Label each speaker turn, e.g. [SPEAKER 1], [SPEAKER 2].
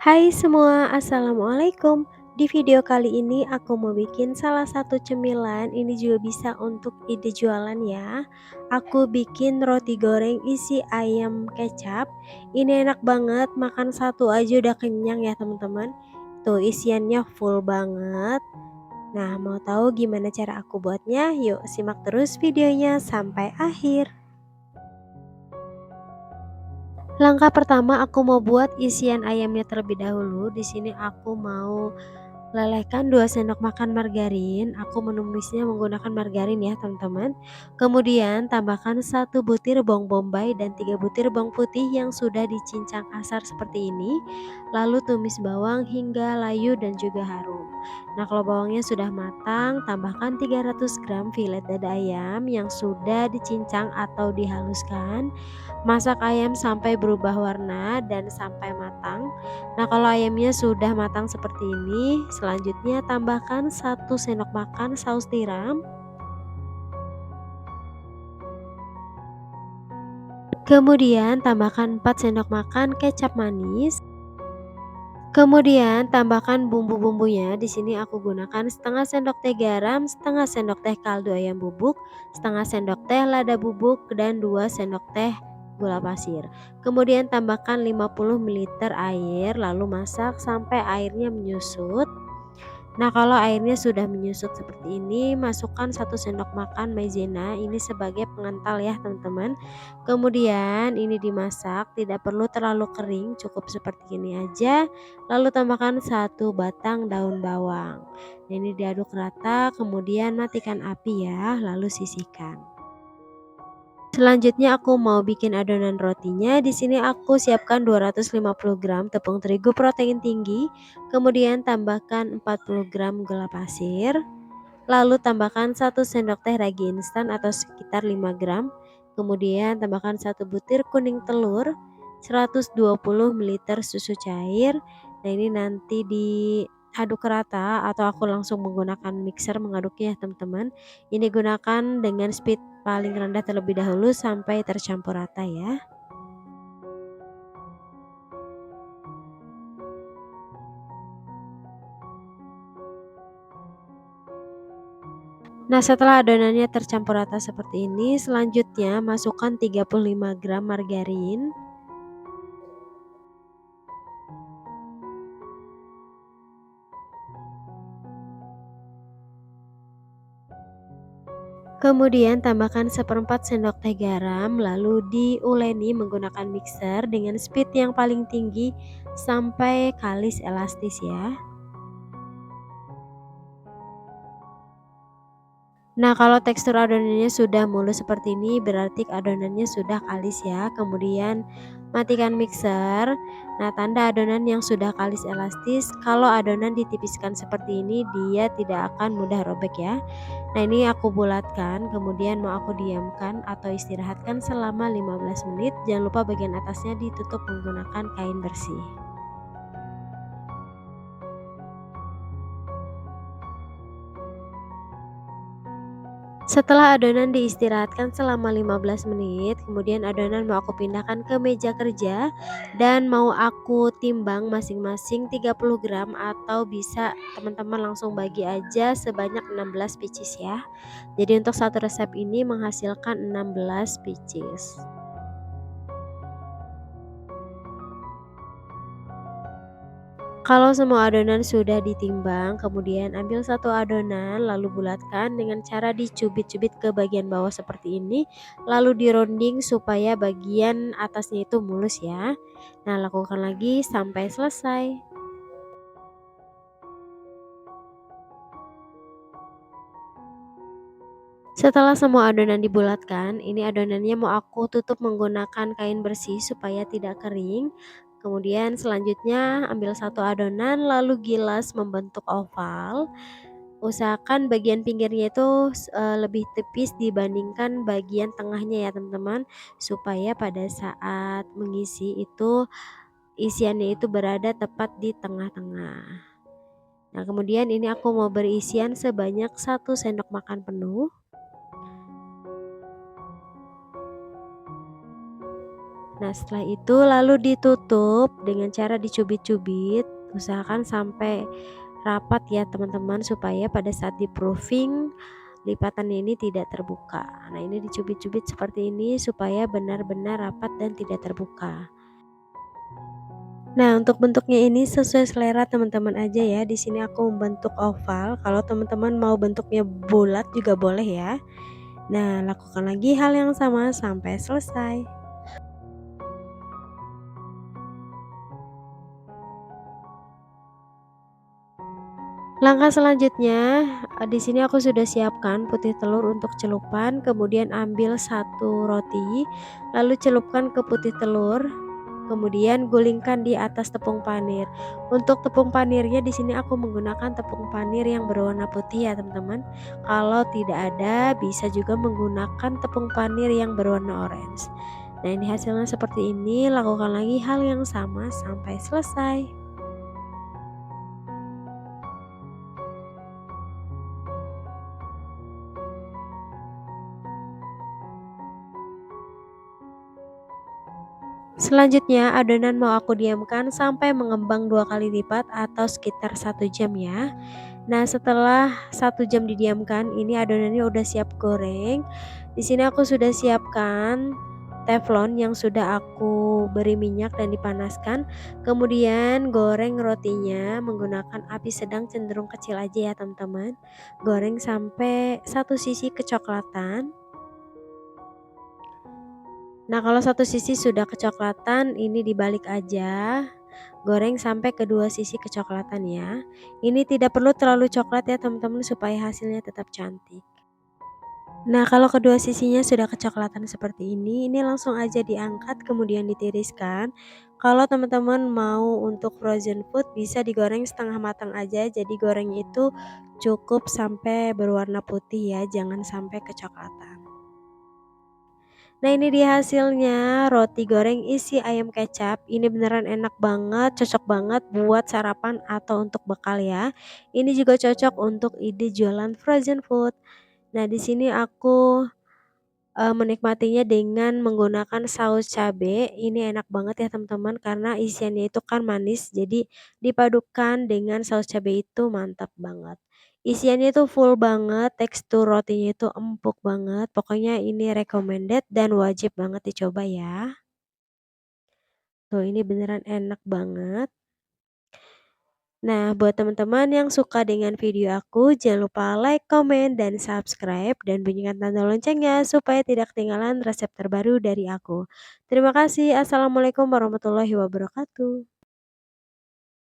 [SPEAKER 1] Hai semua, assalamualaikum. Di video kali ini aku mau bikin salah satu cemilan. Ini juga bisa untuk ide jualan ya. Aku bikin roti goreng isi ayam kecap. Ini enak banget, makan satu aja udah kenyang ya teman-teman. Tuh isiannya full banget. Nah, mau tahu gimana cara aku buatnya? Yuk simak terus videonya sampai akhir. Langkah pertama aku mau buat isian ayamnya terlebih dahulu. Di sini aku mau lelehkan 2 sendok makan margarin. Aku menumisnya menggunakan margarin ya teman-teman. Kemudian tambahkan 1 butir bawang bombay dan 3 butir bawang putih yang sudah dicincang kasar seperti ini. Lalu tumis bawang hingga layu dan juga harum. Nah, kalau bawangnya sudah matang, tambahkan 300 gram filet dada ayam yang sudah dicincang atau dihaluskan. Masak ayam sampai berubah warna dan sampai matang. Nah, kalau ayamnya sudah matang seperti ini, selanjutnya tambahkan 1 sendok makan saus tiram. Kemudian tambahkan 4 sendok makan kecap manis. Kemudian tambahkan bumbu-bumbunya. Di sini aku gunakan setengah sendok teh garam, setengah sendok teh kaldu ayam bubuk, setengah sendok teh lada bubuk, dan 2 sendok teh gula pasir. Kemudian tambahkan 50 ml air, lalu masak sampai airnya menyusut. Nah, kalau airnya sudah menyusut seperti ini, masukkan 1 sendok makan maizena, ini sebagai pengental ya teman-teman. Kemudian ini dimasak, tidak perlu terlalu kering, cukup seperti ini aja. Lalu tambahkan 1 batang daun bawang. Nah, ini diaduk rata, kemudian matikan api ya, lalu sisihkan. Selanjutnya aku mau bikin adonan rotinya. Di sini aku siapkan 250 gram tepung terigu protein tinggi, kemudian tambahkan 40 gram gula pasir, lalu tambahkan 1 sendok teh ragi instan atau sekitar 5 gram, kemudian tambahkan 1 butir kuning telur, 120 ml susu cair. Nah, ini nanti diaduk rata atau aku langsung menggunakan mixer mengaduknya ya teman-teman. Ini gunakan dengan speed paling rendah terlebih dahulu sampai tercampur rata ya. Nah, setelah adonannya tercampur rata seperti ini, selanjutnya masukkan 35 gram margarin. Kemudian tambahkan 1/4 sendok teh garam, lalu diuleni menggunakan mixer dengan speed yang paling tinggi sampai kalis elastis ya. Nah, kalau tekstur adonannya sudah mulus seperti ini, berarti adonannya sudah kalis ya. Kemudian matikan mixer. Nah, tanda adonan yang sudah kalis elastis, kalau adonan ditipiskan seperti ini, dia tidak akan mudah robek ya. Nah, ini aku bulatkan, kemudian mau aku diamkan atau istirahatkan selama 15 menit. Jangan lupa bagian atasnya ditutup menggunakan kain bersih. Setelah adonan diistirahatkan selama 15 menit, kemudian adonan mau aku pindahkan ke meja kerja dan mau aku timbang masing-masing 30 gram atau bisa teman-teman langsung bagi aja sebanyak 16 pieces ya. Jadi untuk satu resep ini menghasilkan 16 pieces. Kalau semua adonan sudah ditimbang, kemudian ambil satu adonan lalu bulatkan dengan cara dicubit-cubit ke bagian bawah seperti ini, lalu dironding supaya bagian atasnya itu mulus ya. Nah, lakukan lagi sampai selesai. Setelah semua adonan dibulatkan, ini adonannya mau aku tutup menggunakan kain bersih supaya tidak kering. Kemudian selanjutnya ambil satu adonan lalu gilas membentuk oval. Usahakan bagian pinggirnya itu lebih tipis dibandingkan bagian tengahnya ya teman-teman, supaya pada saat mengisi itu isiannya itu berada tepat di tengah-tengah. Nah, kemudian ini aku mau berisian sebanyak 1 sendok makan penuh. Nah, setelah itu lalu ditutup dengan cara dicubit-cubit, usahakan sampai rapat ya teman-teman supaya pada saat di-proofing lipatannya ini tidak terbuka. Nah, ini dicubit-cubit seperti ini supaya benar-benar rapat dan tidak terbuka. Nah, untuk bentuknya ini sesuai selera teman-teman aja ya. Di sini aku membentuk oval. Kalau teman-teman mau bentuknya bulat juga boleh ya. Nah, lakukan lagi hal yang sama sampai selesai. Langkah selanjutnya, di sini aku sudah siapkan putih telur untuk celupan, kemudian ambil satu roti, lalu celupkan ke putih telur, kemudian gulingkan di atas tepung panir. Untuk tepung panirnya di sini aku menggunakan tepung panir yang berwarna putih ya teman-teman. Kalau tidak ada, bisa juga menggunakan tepung panir yang berwarna orange. Nah, ini hasilnya seperti ini. Lakukan lagi hal yang sama sampai selesai. Selanjutnya, adonan mau aku diamkan sampai mengembang 2 kali lipat atau sekitar 1 jam ya. Nah, setelah 1 jam didiamkan, ini adonannya udah siap goreng. Di sini aku sudah siapkan teflon yang sudah aku beri minyak dan dipanaskan. Kemudian goreng rotinya menggunakan api sedang cenderung kecil aja ya teman-teman. Goreng sampai satu sisi kecoklatan. Nah, kalau satu sisi sudah kecoklatan, ini dibalik aja. Goreng sampai kedua sisi kecoklatan ya. Ini tidak perlu terlalu coklat ya teman-teman supaya hasilnya tetap cantik. Nah, kalau kedua sisinya sudah kecoklatan seperti ini langsung aja diangkat kemudian ditiriskan. Kalau teman-teman mau untuk frozen food bisa digoreng setengah matang aja. Jadi goreng itu cukup sampai berwarna putih ya, jangan sampai kecoklatan. Nah, ini dia hasilnya, roti goreng isi ayam kecap. Ini beneran enak banget, cocok banget buat sarapan atau untuk bekal ya. Ini juga cocok untuk ide jualan frozen food. Nah, di sini aku menikmatinya dengan menggunakan saus cabe. Ini enak banget ya teman-teman karena isiannya itu kan manis, jadi dipadukan dengan saus cabe itu mantap banget. Isiannya itu full banget, tekstur rotinya itu empuk banget. Pokoknya ini recommended dan wajib banget dicoba ya. Tuh, ini beneran enak banget. Nah, buat teman-teman yang suka dengan video aku, jangan lupa like, komen, dan subscribe, dan bunyikan tanda loncengnya supaya tidak ketinggalan resep terbaru dari aku. Terima kasih. Assalamualaikum warahmatullahi wabarakatuh.